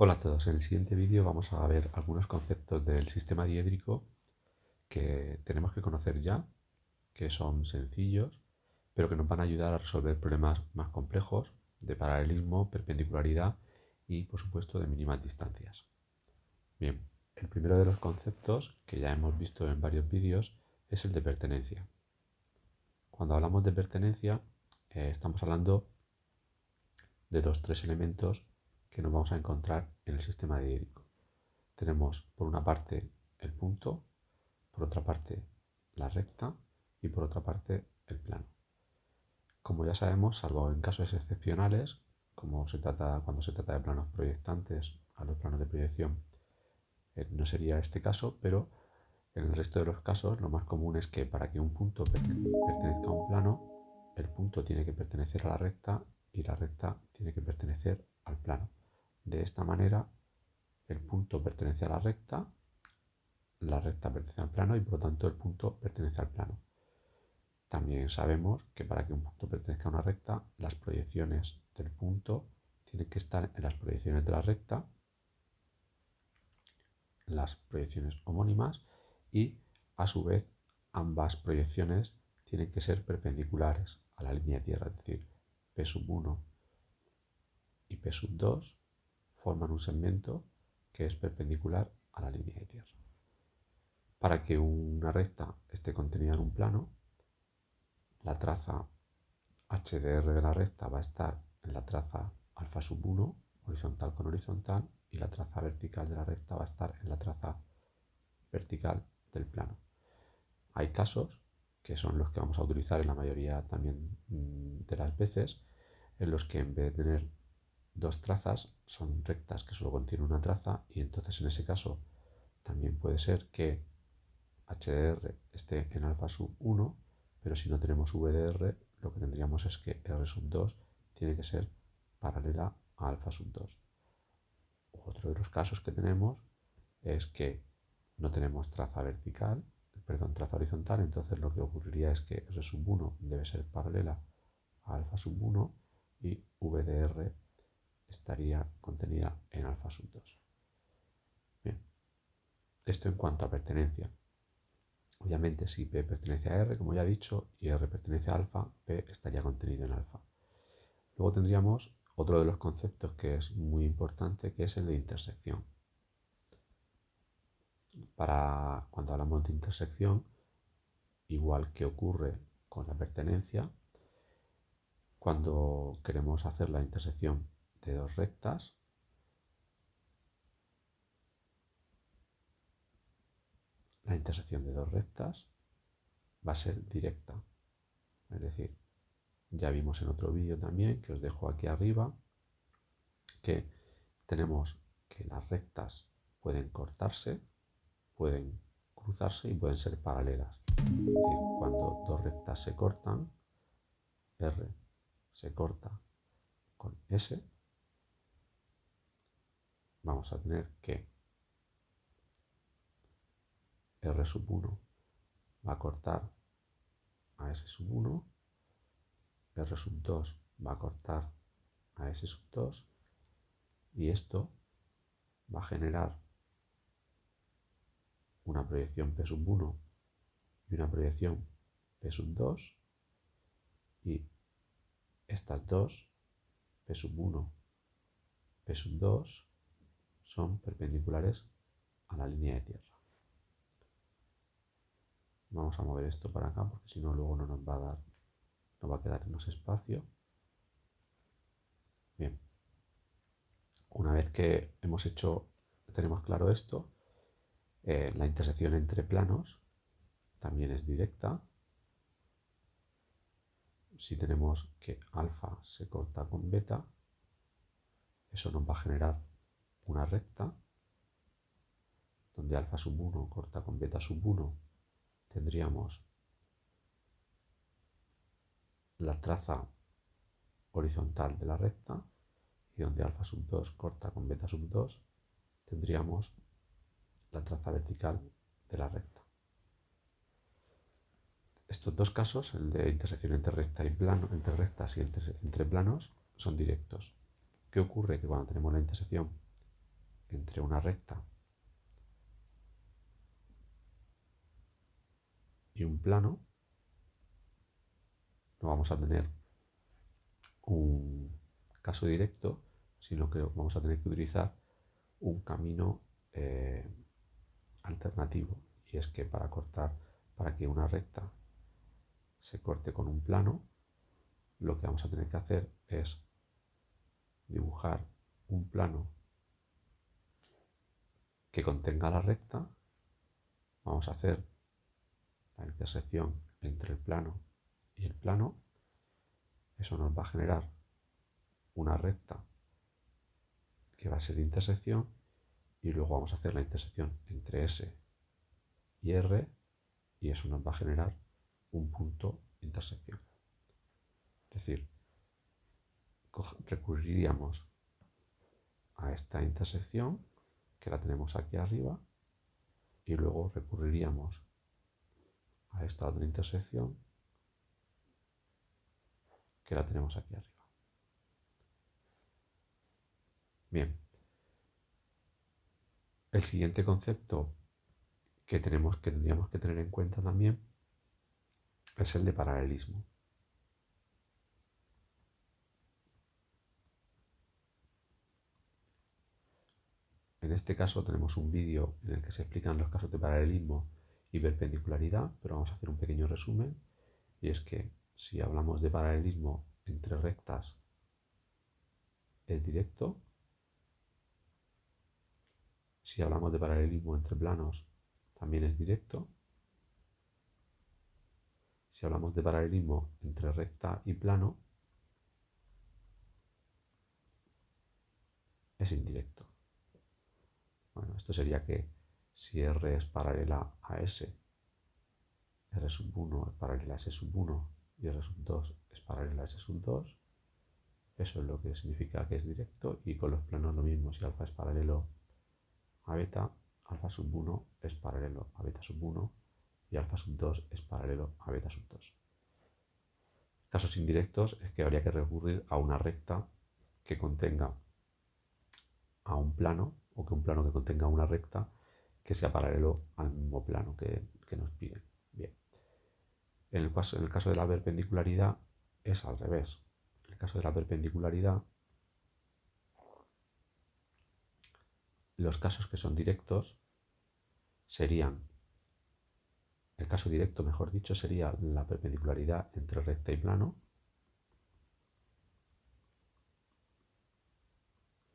Hola a todos, en el siguiente vídeo vamos a ver algunos conceptos del sistema diédrico que tenemos que conocer ya, que son sencillos, pero que nos van a ayudar a resolver problemas más complejos de paralelismo, perpendicularidad y, por supuesto, de mínimas distancias. Bien, el primero de los conceptos, que ya hemos visto en varios vídeos, es el de pertenencia. Cuando hablamos de pertenencia, estamos hablando de los tres elementos que nos vamos a encontrar en el sistema diédrico. Tenemos por una parte el punto, por otra parte la recta y por otra parte el plano. Como ya sabemos, salvo en casos excepcionales, como cuando se trata de planos proyectantes a los planos de proyección, no sería este caso, pero en el resto de los casos lo más común es que para que un punto pertenezca a un plano, el punto tiene que pertenecer a la recta y la recta tiene que pertenecer al plano. De esta manera, el punto pertenece a la recta pertenece al plano y por lo tanto el punto pertenece al plano. También sabemos que para que un punto pertenezca a una recta, las proyecciones del punto tienen que estar en las proyecciones de la recta, las proyecciones homónimas, y a su vez ambas proyecciones tienen que ser perpendiculares a la línea de tierra, es decir, P1 y P2 forman un segmento que es perpendicular a la línea de tierra. Para que una recta esté contenida en un plano, la traza HDR de la recta va a estar en la traza alfa1, horizontal con horizontal, y la traza vertical de la recta va a estar en la traza vertical del plano. Hay casos, que son los que vamos a utilizar en la mayoría también de las veces, en los que en vez de tener dos trazas, son rectas que solo contienen una traza, y entonces en ese caso también puede ser que HDR esté en alfa1, pero si no tenemos VDR, lo que tendríamos es que R2 tiene que ser paralela a alfa2. Otro de los casos que tenemos es que no tenemos traza horizontal, entonces lo que ocurriría es que R1 debe ser paralela a alfa1 y VDR estaría contenida en alfa2. Bien, esto en cuanto a pertenencia. Obviamente, si P pertenece a R, como ya he dicho, y R pertenece a alfa, P estaría contenido en alfa. Luego tendríamos otro de los conceptos que es muy importante, que es el de intersección. Para cuando hablamos de intersección, igual que ocurre con la pertenencia, cuando queremos hacer la intersección de dos rectas, la intersección de dos rectas va a ser directa. Es decir, ya vimos en otro vídeo también, que os dejo aquí arriba, que tenemos que las rectas pueden cortarse, pueden cruzarse y pueden ser paralelas. Es decir, cuando dos rectas se cortan, R se corta con S, vamos a tener que R1 va a cortar a S1, R2 va a cortar a S2, y esto va a generar una proyección P1 y una proyección P2, y estas dos, P1, P2, son perpendiculares a la línea de tierra. Vamos a mover esto para acá porque si no luego no nos va a dar, no va a quedar menos espacio. Bien, una vez que tenemos claro esto, la intersección entre planos también es directa. Si tenemos que alfa se corta con beta, eso nos va a generar una recta donde alfa1 corta con beta1, tendríamos la traza horizontal de la recta, y donde alfa2 corta con beta2 tendríamos la traza vertical de la recta. Estos dos casos, el de intersección entre recta y plano, entre rectas y entre planos, son directos. ¿Qué ocurre? Que cuando tenemos la intersección entre una recta y un plano, no vamos a tener un caso directo, sino que vamos a tener que utilizar un camino alternativo, y es que para que una recta se corte con un plano, lo que vamos a tener que hacer es dibujar un plano que contenga la recta. Vamos a hacer la intersección entre el plano y el plano. Eso nos va a generar una recta que va a ser intersección, y luego vamos a hacer la intersección entre S y R, y eso nos va a generar un punto de intersección. Es decir, recurriríamos a esta intersección, que la tenemos aquí arriba, y luego recurriríamos a esta otra intersección, que la tenemos aquí arriba. Bien, el siguiente concepto que tendríamos que tener en cuenta también es el de paralelismo. En este caso tenemos un vídeo en el que se explican los casos de paralelismo y perpendicularidad, pero vamos a hacer un pequeño resumen, y es que si hablamos de paralelismo entre rectas es directo. Si hablamos de paralelismo entre planos también es directo. Si hablamos de paralelismo entre recta y plano es indirecto. Bueno, esto sería que si R es paralela a S, R1 es paralela a S1 y R2 es paralela a S2, eso es lo que significa que es directo. Y con los planos lo mismo, si alfa es paralelo a beta, alfa1 es paralelo a beta1 y alfa2 es paralelo a beta2. Casos indirectos es que habría que recurrir a una recta que contenga a un plano, o que un plano que contenga una recta que sea paralelo al mismo plano que nos piden. Bien. En el caso de la perpendicularidad es al revés. En el caso de la perpendicularidad, los casos que son directos serían, el caso directo, mejor dicho, sería la perpendicularidad entre recta y plano.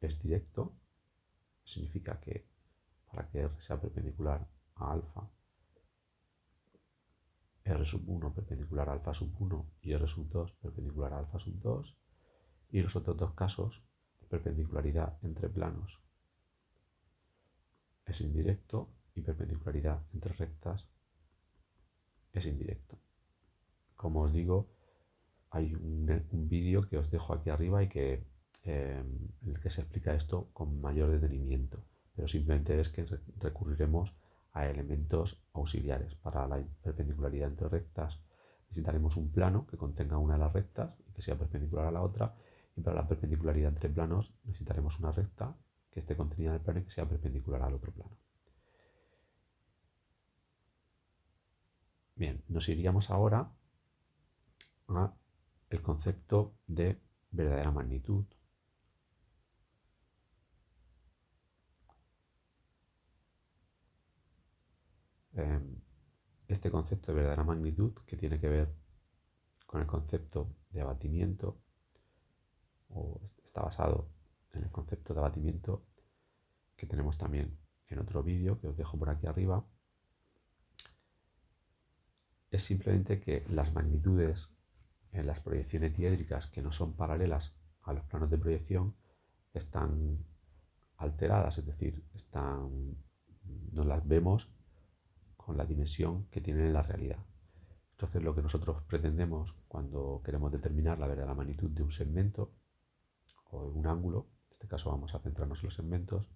Es directo, significa que para que R sea perpendicular a alfa, R1 perpendicular a alfa1 y R2 perpendicular a alfa2. Y los otros dos casos, perpendicularidad entre planos es indirecto y perpendicularidad entre rectas es indirecto. Como os digo, hay un vídeo que os dejo aquí arriba y en el que se explica esto con mayor detenimiento, pero simplemente es que recurriremos a elementos auxiliares. Para la perpendicularidad entre rectas necesitaremos un plano que contenga una de las rectas y que sea perpendicular a la otra, y para la perpendicularidad entre planos necesitaremos una recta que esté contenida en el plano y que sea perpendicular al otro plano. Bien, nos iríamos ahora a el concepto de verdadera magnitud. Este concepto de verdadera magnitud, que tiene que ver con el concepto de abatimiento, o está basado en el concepto de abatimiento que tenemos también en otro vídeo que os dejo por aquí arriba, es simplemente que las magnitudes en las proyecciones diédricas que no son paralelas a los planos de proyección están alteradas, es decir, no las vemos con la dimensión que tienen en la realidad. Entonces, lo que nosotros pretendemos cuando queremos determinar la verdadera magnitud de un segmento o de un ángulo, en este caso vamos a centrarnos en los segmentos,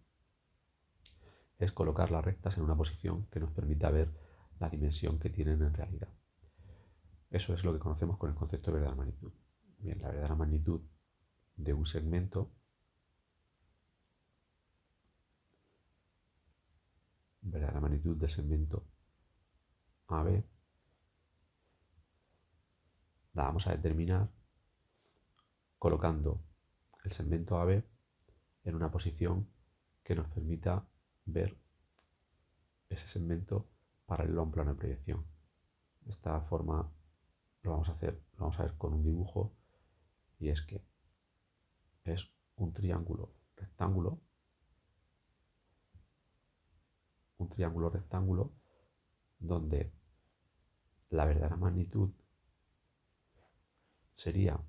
es colocar las rectas en una posición que nos permita ver la dimensión que tienen en realidad. Eso es lo que conocemos con el concepto de verdadera magnitud. Bien, la verdadera magnitud de un segmento magnitud del segmento AB, la vamos a determinar colocando el segmento AB en una posición que nos permita ver ese segmento paralelo a un plano de proyección. De esta forma lo vamos a ver con un dibujo, y es que es un triángulo rectángulo donde la verdadera magnitud sería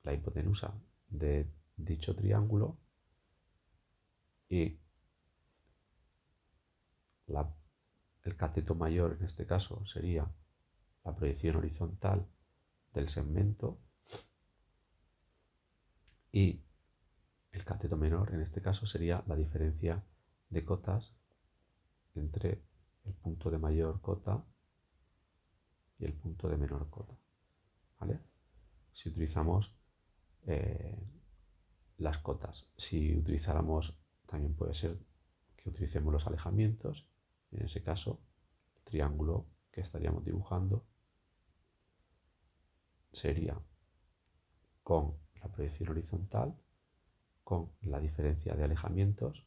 la hipotenusa de dicho triángulo y el cateto mayor en este caso sería la proyección horizontal del segmento y el cateto menor en este caso sería la diferencia de cotas entre el punto de mayor cota y el punto de menor cota, ¿vale? Si utilizamos las cotas, si utilizáramos, también puede ser que utilicemos los alejamientos. En ese caso, el triángulo que estaríamos dibujando sería con la proyección horizontal, con la diferencia de alejamientos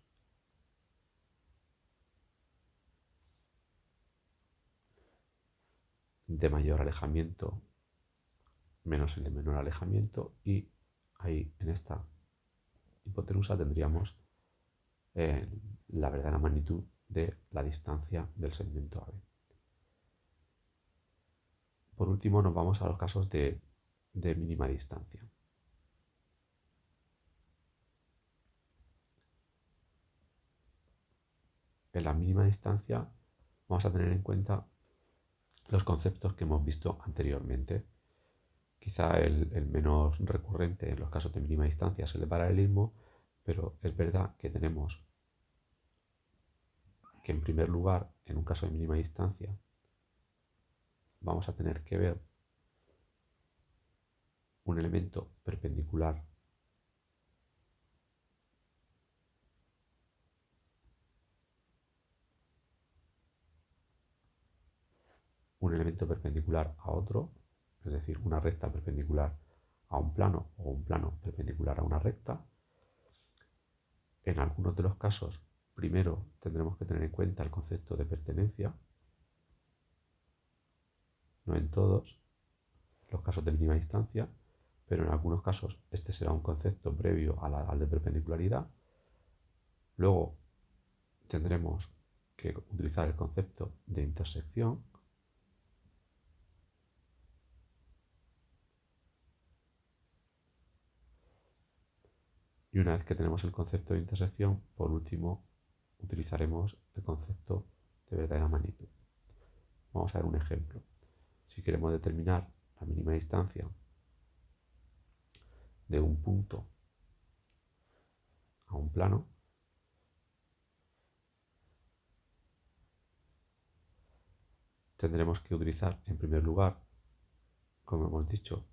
de mayor alejamiento menos el de menor alejamiento, y ahí en esta hipotenusa tendríamos la verdadera magnitud de la distancia del segmento AB. Por último nos vamos a los casos de mínima distancia. En la mínima distancia vamos a tener en cuenta los conceptos que hemos visto anteriormente. Quizá el menos recurrente en los casos de mínima distancia es el de paralelismo, pero es verdad que tenemos que, en primer lugar, en un caso de mínima distancia, vamos a tener que ver un elemento perpendicular a otro, es decir, una recta perpendicular a un plano o un plano perpendicular a una recta. En algunos de los casos, primero tendremos que tener en cuenta el concepto de pertenencia, no en todos los casos de mínima distancia, pero en algunos casos este será un concepto previo al de perpendicularidad. Luego tendremos que utilizar el concepto de intersección. Y una vez que tenemos el concepto de intersección, por último, utilizaremos el concepto de verdadera magnitud. Vamos a ver un ejemplo. Si queremos determinar la mínima distancia de un punto a un plano, tendremos que utilizar, en primer lugar, como hemos dicho,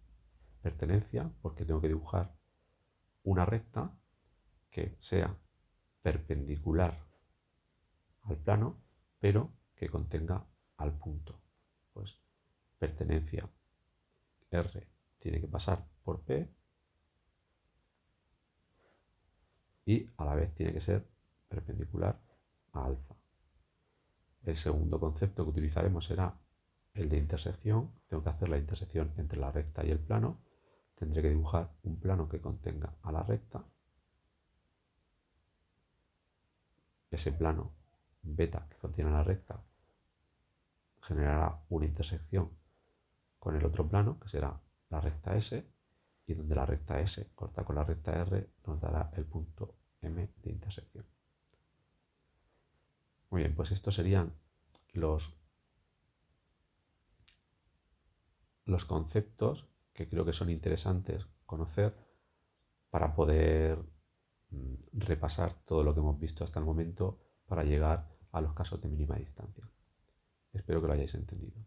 pertenencia, porque tengo que dibujar una recta que sea perpendicular al plano, pero que contenga al punto. Pues pertenencia R tiene que pasar por P y a la vez tiene que ser perpendicular a alfa. El segundo concepto que utilizaremos será el de intersección. Tengo que hacer la intersección entre la recta y el plano. Tendré que dibujar un plano que contenga a la recta. Ese plano beta que contiene a la recta generará una intersección con el otro plano, que será la recta S, y donde la recta S corta con la recta R nos dará el punto M de intersección. Muy bien, pues estos serían los conceptos que creo que son interesantes conocer para poder repasar todo lo que hemos visto hasta el momento para llegar a los casos de mínima distancia. Espero que lo hayáis entendido.